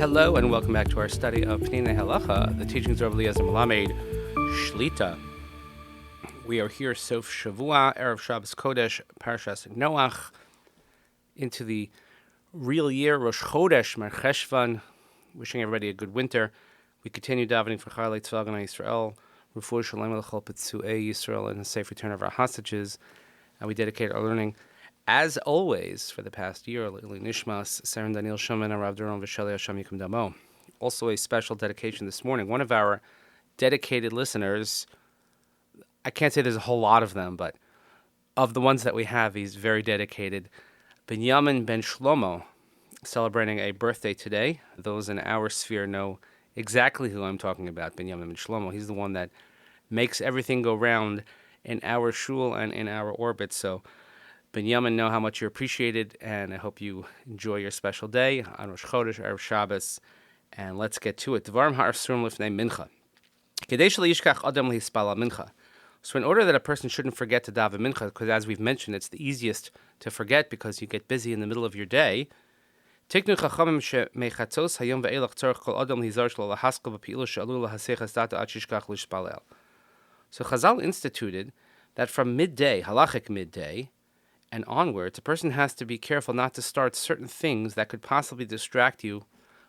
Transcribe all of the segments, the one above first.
Hello and welcome back to our study of Peninei Halacha, the teachings of Eliezer Melamed Shlita. We are here, Sof Shavua, Erev Shabbos Kodesh, Parashas Noach, into the real year, Rosh Chodesh, Mar Cheshvan, wishing everybody a good winter. We continue davening for Chalei Tzva Agana Yisrael, Refuah Shalem L'chol Petzuei Yisrael, and the safe return of our hostages. And we dedicate our learning, as always, for the past year, Nishmat, Saren Daniel Shomen, Arav Duron, Vishali Hashem Yikum Damo. Also a special dedication this morning. One of our dedicated listeners, I can't say there's a whole lot of them, but of the ones that we have, he's very dedicated. Binyamin Ben Shlomo, celebrating a birthday today. Those in our sphere know exactly who I'm talking about, Binyamin Ben Shlomo. He's the one that makes everything go round in our shul and in our orbit. So Binyamin, know how much you're appreciated, and I hope you enjoy your special day on Rosh Chodesh, Erev Shabbos, and let's get to it. Dvarim ha'asurim lifnei mincha. Kedei shelo yishkach adam lehispal mincha. So in order that a person shouldn't forget to daven mincha, because as we've mentioned, it's the easiest to forget because you get busy in the middle of your day. Tiknu chachamim shemechatzos hayom ve'elach tzarich kol adam lehizar shelo lahaskel b'pi'ila she'alul lahasechas data ad shishkach lishpalel. So Chazal instituted that from midday, halachic midday, and onwards, a person has to be careful not to start certain things that could possibly distract you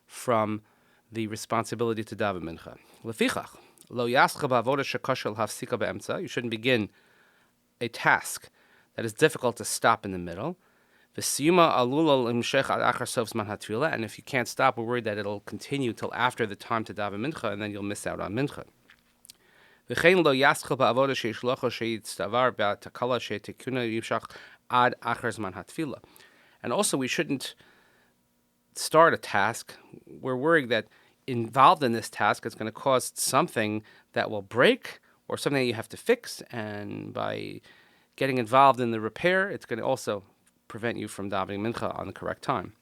from the responsibility to daven mincha. Lefichach, lo yascha ba'avoda shekosher l'hafsika be'emtza. You shouldn't begin a task that is difficult to stop in the middle. V'siyuma alula l'imshech ad achar sof zman hatfila. And if you can't stop, we're worried that it'll continue till after the time to daven mincha, and then you'll miss out on mincha. V'chein lo yascha ba'avoda sheishlocho sheyitztavar ba'takala she'tekuna yivshach ad achar zman hatfila. And also, we shouldn't start a task. We're worried that involved in this task, it's going to cause something that will break or something that you have to fix. And by getting involved in the repair, it's going to also prevent you from davening mincha on the correct time.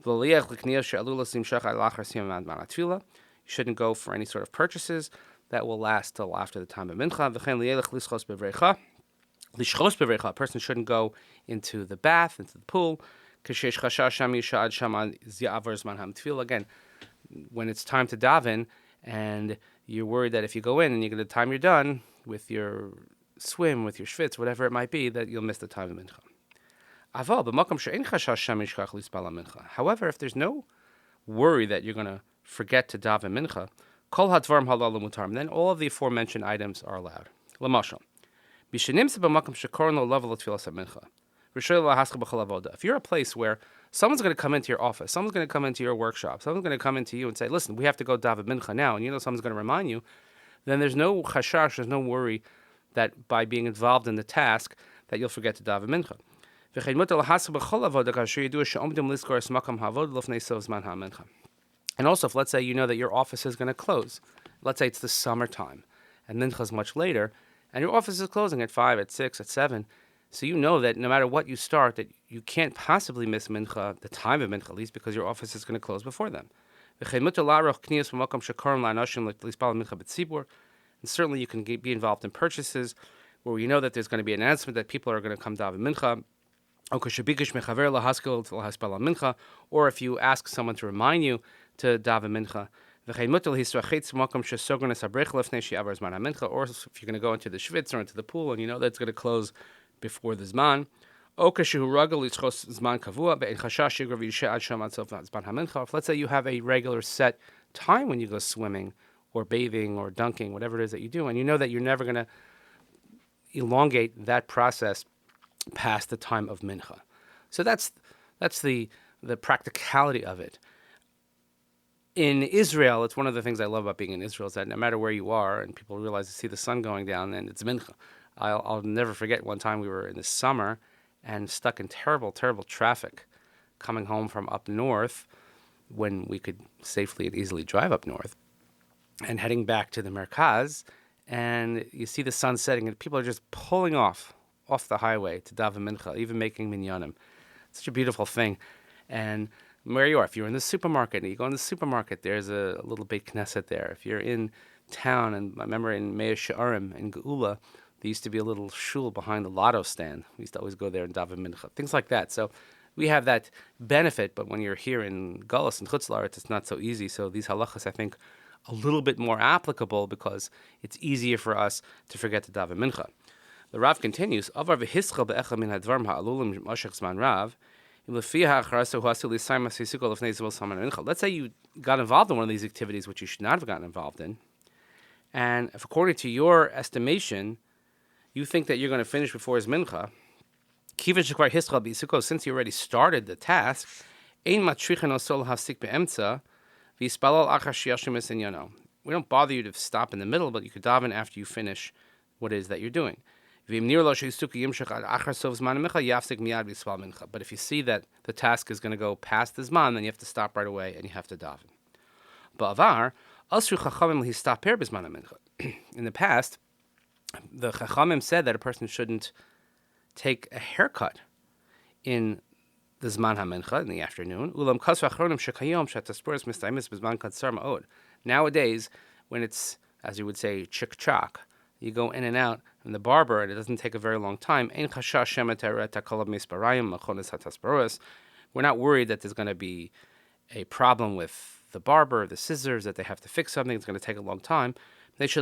You shouldn't go for any sort of purchases that will last till after the time of mincha. A person shouldn't go into the bath, into the pool. Again, when it's time to daven, and you're worried that if you go in and the time you're done with your swim, with your schwitz, whatever it might be, that you'll miss the time of mincha. However, if there's no worry that you're going to forget to daven mincha, then all of the aforementioned items are allowed. Lamashal. If you're a place where someone's going to come into your office, someone's going to come into your workshop, someone's going to come into you and say, listen, we have to go daven mincha now, and someone's going to remind you, then there's no chashash, there's no worry that by being involved in the task that you'll forget to daven mincha. And also, if let's say you know that your office is going to close, let's say it's the summertime, and mincha is much later, and your office is closing at 5, at 6, at 7, so you know that no matter what you start, that you can't possibly miss mincha, the time of mincha at least, because your office is going to close before them. And certainly you can be involved in purchases where you know that there's going to be an announcement that people are going to come daven mincha, or if you ask someone to remind you to daven mincha. Or if you're going to go into the schwitz or into the pool and you know that it's going to close before the zman. If let's say you have a regular set time when you go swimming or bathing or dunking, whatever it is that you do, and you know that you're never going to elongate that process past the time of mincha. So that's the practicality of it. In Israel, it's one of the things I love about being in Israel is that no matter where you are, and people realize to see the sun going down, and it's mincha. I'll never forget one time we were in the summer and stuck in terrible, terrible traffic coming home from up north when we could safely and easily drive up north and heading back to the Merkaz, and you see the sun setting and people are just pulling off the highway to daven mincha, even making minyanim. It's such a beautiful thing. And where you are, if you're in the supermarket and you go in the supermarket, there's a little Beit Knesset there. If you're in town, and I remember in Mea She'arim in Geula, there used to be a little shul behind the lotto stand. We used to always go there and daven mincha, things like that. So we have that benefit, but when you're here in Galus and Chutz La'aretz, it's not so easy. So these halachas, I think, a little bit more applicable because it's easier for us to forget to daven mincha. The Rav continues, Avar v'hischal be'echa min hadvarim ha'alulim mashach zman rav, let's say you got involved in one of these activities which you should not have gotten involved in, and if according to your estimation, you think that you're going to finish before his mincha, since you already started the task, we don't bother you to stop in the middle, but you could daven after you finish what it is that you're doing. But if you see that the task is going to go past the zman, then you have to stop right away and you have to daven. In the past, the Chachamim said that a person shouldn't take a haircut in the zman ha-mincha, in the afternoon. Nowadays, when it's, as you would say, chick-chock, you go in and out from the barber, and it doesn't take a very long time. We're not worried that there's going to be a problem with the barber, the scissors, that they have to fix something. It's going to take a long time. Because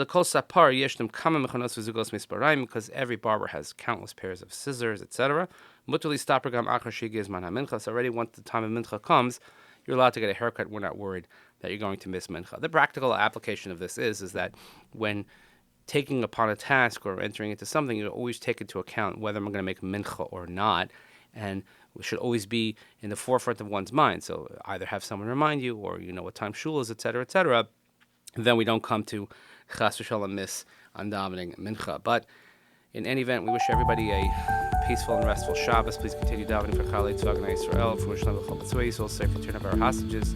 every barber has countless pairs of scissors, etc. So already once the time of mincha comes, you're allowed to get a haircut. We're not worried that you're going to miss mincha. The practical application of this is that when taking upon a task or entering into something, you always take into account whether I'm going to make mincha or not, and it should always be in the forefront of one's mind. So either have someone remind you, or you know what time shul is, etc., etc. Then we don't come to chas v'shalom miss on davening mincha. But in any event, we wish everybody a peaceful and restful Shabbos. Please continue davening for Chalei Tzvah Gnei Yisrael, for Shalom B'chol B'tzvei, so safe return of our hostages.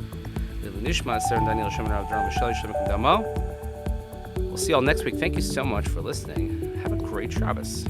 Nishmat, Sir Daniel Shem and Rav Dram Michelle Shem Damo. We'll see you all next week. Thank you so much for listening. Have a great Shabbos.